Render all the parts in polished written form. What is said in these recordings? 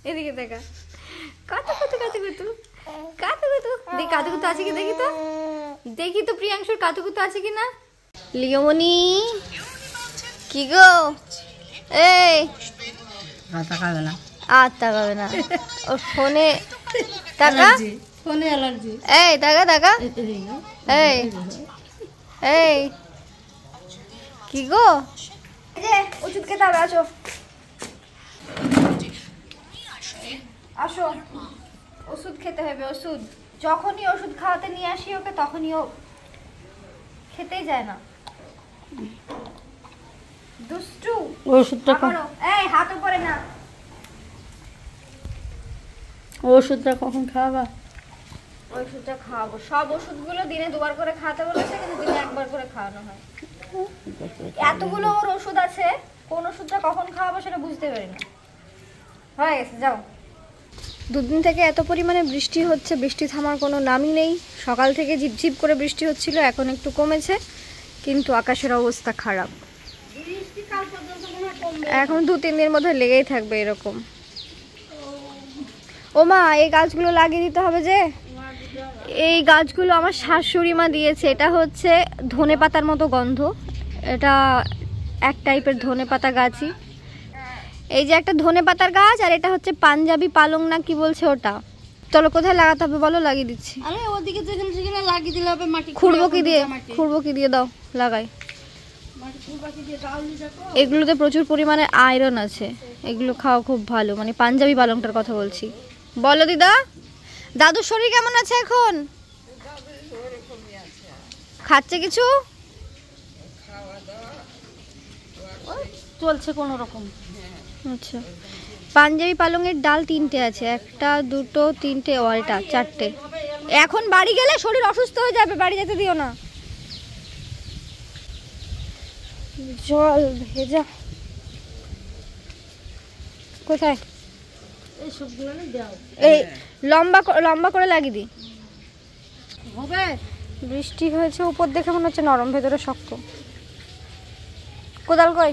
এদিকে দেখা, কাতু কাতু কাতু কাতু কাতু কাতু, দেখ কাতু কাতু আছে কি, দেখি তো, দেখি তো প্রিয়াংশুর কাতু কাতু আছে কি না। লিওমনি কি গো, এই তাকাবে না, আর তাকাবে না, ওর ফোনে টাকা, ফোনে অ্যালার্জি। এই টাকা টাকা, এই এই কি গো, ওষুধ খেতে হবে, আসো আসো, ওষুধ খেতে হবে, ওষুধ। যখনই ওষুধ খাওয়াতে নিয়ে আসি ওকে তখনই ও খেতেই যায় না, দুষ্টু। ওষুধটা এই হাত উপরে না, ওষুধটা কখন খাওয়াবা? ওষুধটা খাওয়াবো, সব ওষুধগুলো দিনে দুবার করে খাওয়াতে বলেছে, কিন্তু দিনে একবার করে খাওয়ানো হয়। এতগুলো ওর ওষুধ আছে, কোন ওষুধটা কখন খাওয়াবো সেটা বুঝতে পারি না। হয়ে গেছে, যাও। দুদিন থেকে এত পরিমাণে বৃষ্টি হচ্ছে, বৃষ্টি থামার কোনো নামই নেই। সকাল থেকে ঝিপঝিপ করে বৃষ্টি হচ্ছিল, এখন একটু কমেছে, কিন্তু আকাশের অবস্থা খারাপ। এখন 2-3 দিনের মধ্যে লেগেই থাকবে এরকম। ও মা, এই গাছগুলো লাগিয়ে দিতে হবে যে, এই গাছগুলো আমার শাশুড়ি মা দিয়েছে। এটা হচ্ছে ধনেপাতার মতো গন্ধ, এটা এক টাইপের ধনেপাতা গাছই। এই যে একটা ধনেপাতার গাছ, আর এটা হচ্ছে পাঞ্জাবি পালং না কি বলছে ওটা। চলো কোথায় লাগাতে হবে বলো, লাগিয়ে দিচ্ছি। আরে ওদিকে যেখানে সেখানে লাগিয়ে দিলে হবে, মাটি খুঁড়বো কি দিয়ে, খুঁড়বো কি দিয়ে, দাও লাগাই। এগুলোতে প্রচুর পরিমাণে আয়রন আছে, এগুলো খাওয়া খুব ভালো, মানে পাঞ্জাবি পালংটার কথা বলছি। বলো দিদা, দাদুর শরীর কেমন আছে এখন? খাচ্ছে কিছু? চলছে কোন রকম। আচ্ছা, পাঞ্জাবি পালংয়ের ডাল 3টে আছে, 1, 2, 3টে, ও এটা 4টে। এখন বাড়ি গেলে শরীর অসুস্থ হয়ে যাবে, বাড়ি যেতে দিও না। জল ভেজা কোথায়? এই সবগুলো দাও, এই লম্বা করে লাগিয়ে দিই। হবে। বৃষ্টি হয়েছে, উপর দেখে মনে হচ্ছে নরম, ভেতরে শক্ত। কোদাল কই?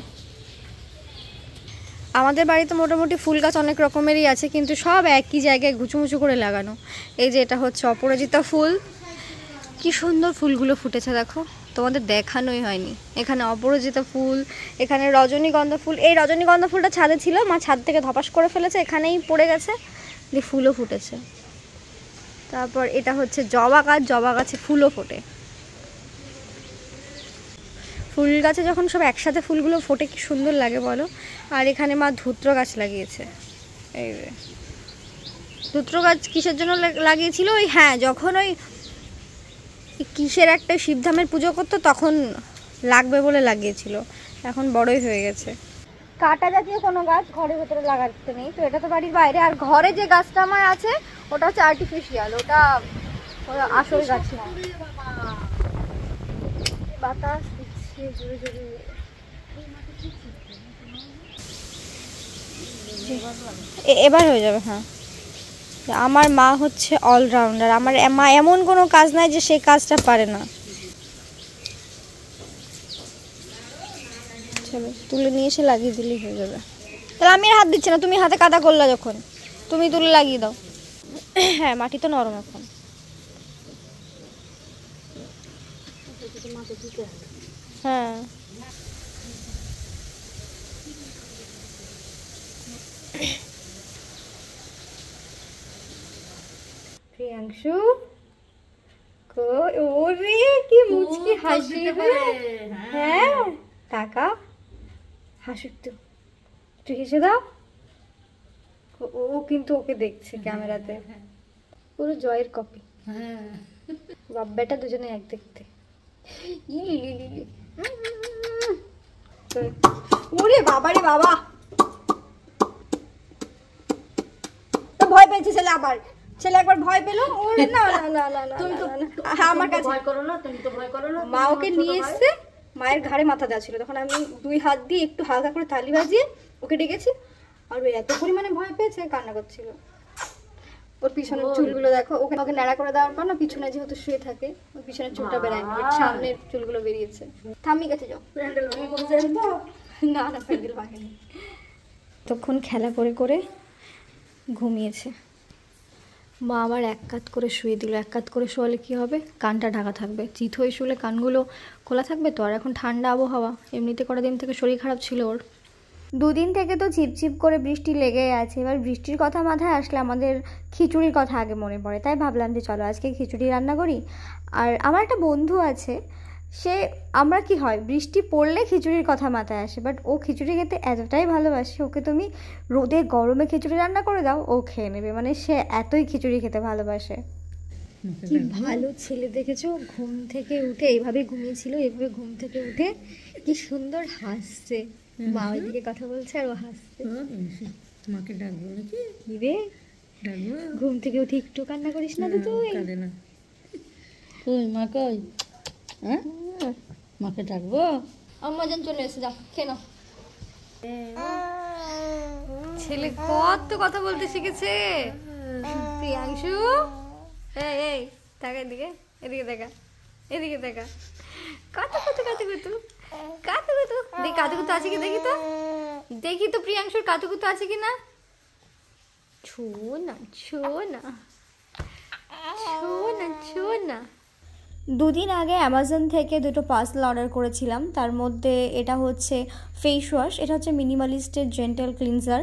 আমাদের বাড়িতে মোটামুটি ফুল গাছ অনেক রকমেরই আছে, কিন্তু সব একই জায়গায় ঘুচুমুচু করে লাগানো। এই যে এটা হচ্ছে অপরাজিতা ফুল, কি সুন্দর ফুলগুলো ফুটেছে দেখো, তোমাদের দেখানোই হয়নি। এখানে অপরাজিতা ফুল, এখানে রজনীগন্ধা ফুল। এই রজনীগন্ধা ফুলটা ছাদে ছিল, মা ছাদ থেকে ধপাস করে ফেলেছে, এখানেই পড়ে গেছে, দিয়ে ফুলও ফুটেছে। তারপর এটা হচ্ছে জবা গাছ, জবা গাছে ফুলও ফোটে। ফুল গাছে যখন সব একসাথে ফুলগুলো ফোটে কি সুন্দর লাগে বলো। আর এখানে মা ধুত্র গাছ লাগিয়েছে। এই যে ধুত্র গাছ কিসের জন্য লাগিয়েছিল, ওই হ্যাঁ যখন ওই কিসের একটা শিবধামের পুজো করতো তখন লাগবে বলে লাগিয়েছিল, এখন বড়ই হয়ে গেছে। কাটা জাতীয় কোনো গাছ ঘরের ভেতরে লাগাতে নেই, তো এটা তো বাড়ির বাইরে। আর ঘরে যে গাছটা আমার আছে ওটা হচ্ছে আর্টিফিশিয়াল, ওটা আসল গাছ না। বাতাস দিচ্ছে জোরে জোরে। এবার হয়ে যাবে। হ্যাঁ, আমার মা হচ্ছে অলরাউন্ডার, আমার মা এমন কোনো কাজ নাই যে সেই কাজটা পারে না। চলো তুলে নিয়ে এসে লাগিয়ে দিলেই হয়ে যাবে। তাহলে আমি আর হাত দিচ্ছি না, তুমি হাতে কাদা করলা যখন, তুমি তুলে লাগিয়ে দাও। হ্যাঁ, মাটি তো নরম এখন। হ্যাঁ, প্রিয়াংশু ওরে কি মুচকি হাসি। হ্যাঁ টাকা হাসি, একটু হেসে দাও। ও কিন্তু ওকে দেখছে ক্যামেরাতে, পুরো জয়ের কপি। বাপ বেটা দুজনে এক দেখতে। ওরে বাবা রে বাবা, ভয় পেয়েছে ছেলে, আবার ছেলে একবার ভয় পেলো। ওরে না না না না না, তুমি তো আমার কাছে ভয় করো না, তুমি তো ভয় করো না। মা ওকে নিয়ে এসেছে, মায়ের ঘাড়ে মাথা দেওয়া ছিল, তখন আমি 2 হাত দিয়ে একটু হালকা করে তালি বাজিয়ে ওকে ডেকেছি, আর ওই এত পরিমাণে ভয় পেয়েছে কান্না করছিল। ওর পিছনের চুলগুলো দেখো, ওকে ওকে ন্যাড়া করে দেওয়ার পর না, পিছনে যেহেতু শুয়ে থাকে ওর পিছনের চুলটা বেরায়, সামনের চুলগুলো বেরিয়েছে। থামি গেছে, যাও প্যান্ডেল ভেঙে পড়েছে। না না, প্যান্ডেল ভাঙেনি। তখন খেলা করে করে ঘুমিয়েছে। মা আবার এক কাত করে শুয়ে দিল। এক কাত করে শোয়ালে কী হবে, কানটা ঢাকা থাকবে। চিত হয়ে শুলে কানগুলো খোলা থাকবে তো। আর এখন ঠান্ডা আবহাওয়া, এমনিতে কটা দিন থেকে শরীর খারাপ ছিল ওর। দুদিন থেকে তো ঝিপঝিপ করে বৃষ্টি লেগেই আছে। এবার বৃষ্টির কথা মাথায় আসলে আমাদের খিচুড়ির কথা আগে মনে পড়ে, তাই ভাবলাম যে চলো আজকে খিচুড়ি রান্না করি। আর আমার একটা বন্ধু আছে, সে আমরা কি হয় বৃষ্টি পড়লে খিচুড়ির কথা মাথায় আসে, বাট ও খিচুড়ি খেতে এতটাই ভালোবাসে, ওকে তুমি রোদে গরমে খিচুড়ি রান্না করে দাও ও খেয়ে নেবে, মানে সে এতই খিচুড়ি খেতে ভালোবাসে। কি ভালো ছেলে দেখেছো, ঘুম থেকে উঠে এইভাবে ঘুমিয়েছিল, এইভাবে ঘুম থেকে উঠে কি সুন্দর হাসছে। মা ওইদিকে কথা বলছে আর ও হাসছে। মাকে ডাকবো নাকি? কি রে, ডাকবো? ঘুম থেকে উঠে একটু কান্না করিস না তো তুই? কাঁদে না। কই মা কই? হ্যাঁ মাকে ডাকবো? আম্মা জান চলে এসে, যা খেয়ে নাও। ছেলে কত কথা বলতে শিখেছে। প্রিয়াংশু, এই এই তাকা এদিকে, এদিকে দেখা, এদিকে দেখা। কাতু কুতু কাতু কুতু কাতু কুতু, দেখ কাতু কুতু আছে কি, দেখি তো, দেখি তো প্রিয়াংশুর কাতু কুতু আছে কি না। ছো না ছো না ছো না ছো না। দুদিন আগে অ্যামাজন থেকে দুটো পার্সেল অর্ডার করেছিলাম। তার মধ্যে এটা হচ্ছে ফেস ওয়াশ, এটা হচ্ছে মিনিমালিস্টের জেন্টাল ক্লিনজার।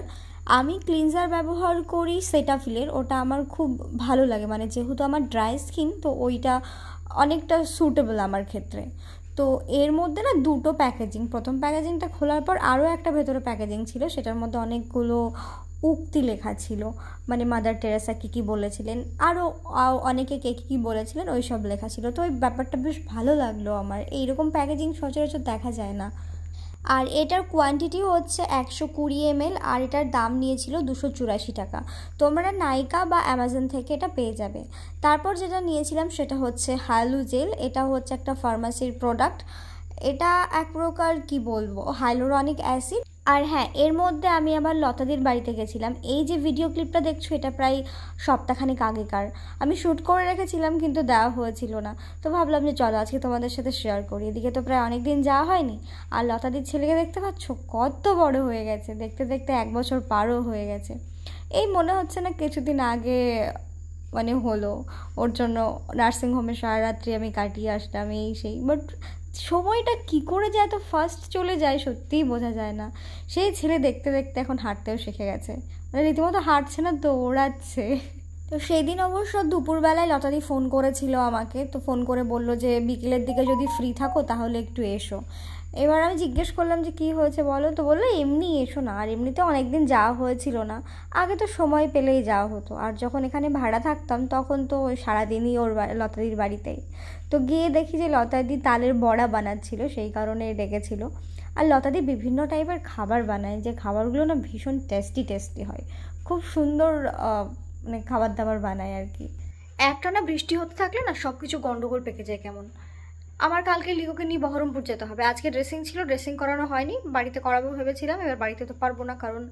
আমি ক্লিনজার ব্যবহার করি সেটাফিলের, ওটা আমার খুব ভালো লাগে, মানে যেহেতু আমার ড্রাই স্কিন তো ওইটা অনেকটা সুটেবল আমার ক্ষেত্রে। তো এর মধ্যে না দুটো প্যাকেজিং, প্রথম প্যাকেজিংটা খোলার পর আরও একটা ভেতরে প্যাকেজিং ছিল, সেটার মধ্যে অনেকগুলো উক্তি লেখা ছিল, মানে মাদার টেরেসা কী কী বলেছিলেন, আরও অনেকে কে কী বলেছিলেন ওই সব লেখা ছিল। তো ওই ব্যাপারটা বেশ ভালো লাগলো আমার, এইরকম প্যাকেজিং সচরাচর দেখা যায় না। আর এটার কোয়ান্টিটি হচ্ছে 120 ml, আর এটার দাম নিয়েছিল 284 টাকা। তোমরা নাইকা বা অ্যামাজন থেকে এটা পেয়ে যাবে। তারপর যেটা নিয়েছিলাম সেটা হচ্ছে হাইলু জেল, এটা হচ্ছে একটা ফার্মাসির প্রোডাক্ট। এটা এক প্রকার কি বলবো, হাইলোরনিক অ্যাসিড। আর হ্যাঁ, এর মধ্যে আমি আবার লতাদির বাড়িতে গেছিলাম। এই যে ভিডিও ক্লিপটা দেখছো এটা প্রায় সপ্তাহখানেক আগেকার, আমি শ্যুট করে রেখেছিলাম কিন্তু দেওয়া হয়েছিল না। তো ভাবলাম যে চলো আজকে তোমাদের সাথে শেয়ার করি। এদিকে তো প্রায় অনেক দিন যাওয়া হয়নি। আর লতাদির ছেলেকে দেখতে পাচ্ছ কত বড় হয়ে গেছে, দেখতে দেখতে 1 বছর পারও হয়ে গেছে। এই মনে হচ্ছে না কিছুদিন আগে মানে হলো, ওর জন্য নার্সিংহোমে সারা রাত্রি আমি কাটিয়ে আসলাম এই সেই। বাট সময়টা কি করে যায় তো ফার্স্ট চলে যায় সত্যিই বোঝা যায় না। সেই ছেলে দেখতে দেখতে এখন হাঁটতেও শিখে গেছে, মানে রীতিমতো হাঁটছে না, দৌড়াচ্ছে। তো সেই দিন অবশ্য দুপুরবেলায় লতাদি ফোন করেছিল আমাকে, তো ফোন করে বললো যে বিকেলের দিকে যদি ফ্রি থাকো তাহলে একটু এসো। এবার আমি জিজ্ঞেস করলাম যে কী হয়েছে বলো, তো বললো এমনি এসো না। আর এমনিতে অনেকদিন যাওয়া হয়েছিল না, আগে তো সময় পেলেই যাওয়া হতো। আর যখন এখানে ভাড়া থাকতাম তখন তো সারাদিনই ওর লতাদির বাড়িতেই। তো গিয়ে দেখি যে লতাদি তালের বড়া বানাচ্ছিল, সেই কারণে ডেকেছিল। আর লতাদি বিভিন্ন টাইপের খাবার বানায়, যে খাবারগুলো না ভীষণ টেস্টি টেস্টি হয়, খুব সুন্দর মানে খাবার দাবার বানায় আর কি। একটানা বৃষ্টি হতে থাকলে না সব কিছু গন্ডগোল পেকে যায় কেমন। আমার কালকে লিওকে নিয়ে বহরমপুর যেতে হবে। আজকে ড্রেসিং ছিল, ড্রেসিং করানো হয়নি, বাড়িতে করাবো ভেবেছিলাম। এবার বাড়িতে তো পারবো না, কারণ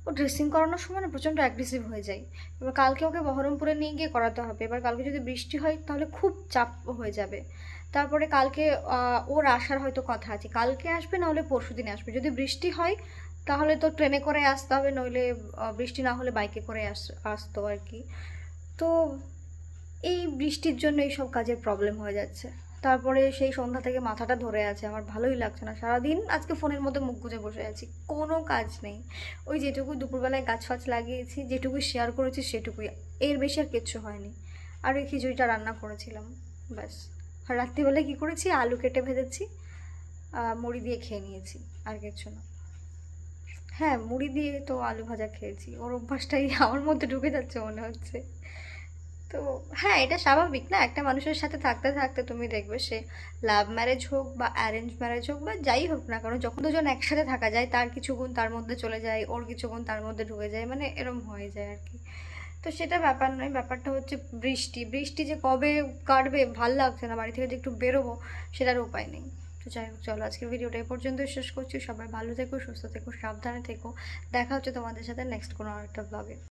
ও ড্রেসিং করানোর সময় না প্রচণ্ড অ্যাগ্রেসিভ হয়ে যায়। এবার কালকে ওকে বহরমপুরে নিয়ে গিয়ে করাতে হবে। এবার কালকে যদি বৃষ্টি হয় তাহলে খুব চাপ হয়ে যাবে। তারপরে কালকে ওর আসার হয়তো কথা আছে, কালকে আসবে না হলে পরশু দিনে আসবে। যদি বৃষ্টি হয় তাহলে তো ট্রেনে করে আসতে হবে, নইলে বৃষ্টি না হলে বাইকে করে আসতো আর কি। তো এই বৃষ্টির জন্য এইসব কাজের প্রবলেম হয়ে যাচ্ছে। তারপরে সেই সন্ধ্যা থেকে মাথাটা ধরে আছে, আমার ভালোই লাগছে না। সারাদিন আজকে ফোনের মধ্যে মুখ গুজে বসে আছি, কোনো কাজ নেই। ওই যেটুকু দুপুরবেলায় গাছ ফাছ লাগিয়েছি, যেটুকু শেয়ার করেছি সেটুকুই, এর বেশি আর কিচ্ছু হয়নি। আর ওই খিচুড়িটা রান্না করেছিলাম ব্যাস। আর রাত্রিবেলায় কী করেছি, আলু কেটে ভেজেছি, মুড়ি দিয়ে খেয়ে নিয়েছি, আর কিচ্ছু না। হ্যাঁ, মুড়ি দিয়ে তো আলু ভাজা খেয়েছি, ওর অভ্যাসটাই আমার মধ্যে ঢুকে যাচ্ছে মনে হচ্ছে। তো হ্যাঁ, এটা স্বাভাবিক না, একটা মানুষের সাথে থাকতে থাকতে তুমি দেখবে সে লাভ ম্যারেজ হোক বা অ্যারেঞ্জ ম্যারেজ হোক বা যাই হোক না, কারণ যখন দুজন একসাথে থাকা যায় তার কিছু গুণ তার মধ্যে চলে যায়, ওর কিছু গুণ তার মধ্যে ঢুকে যায়, মানে এরম হয়ে যায় আর কি। তো সেটা ব্যাপার নয়, ব্যাপারটা হচ্ছে বৃষ্টি যে কবে কাটবে ভাল লাগছে না, বাড়ি থেকে যে একটু বেরোবো সেটার উপায় নেই। তো যাই হোক, চলো আজকের ভিডিওটা এই পর্যন্তই শেষ করছি। সবাই ভালো থেকো, সুস্থ থেকো, সাবধানে থেকো। দেখা হচ্ছে তোমাদের সাথে নেক্সট কোনো আরেকটা ব্লগে।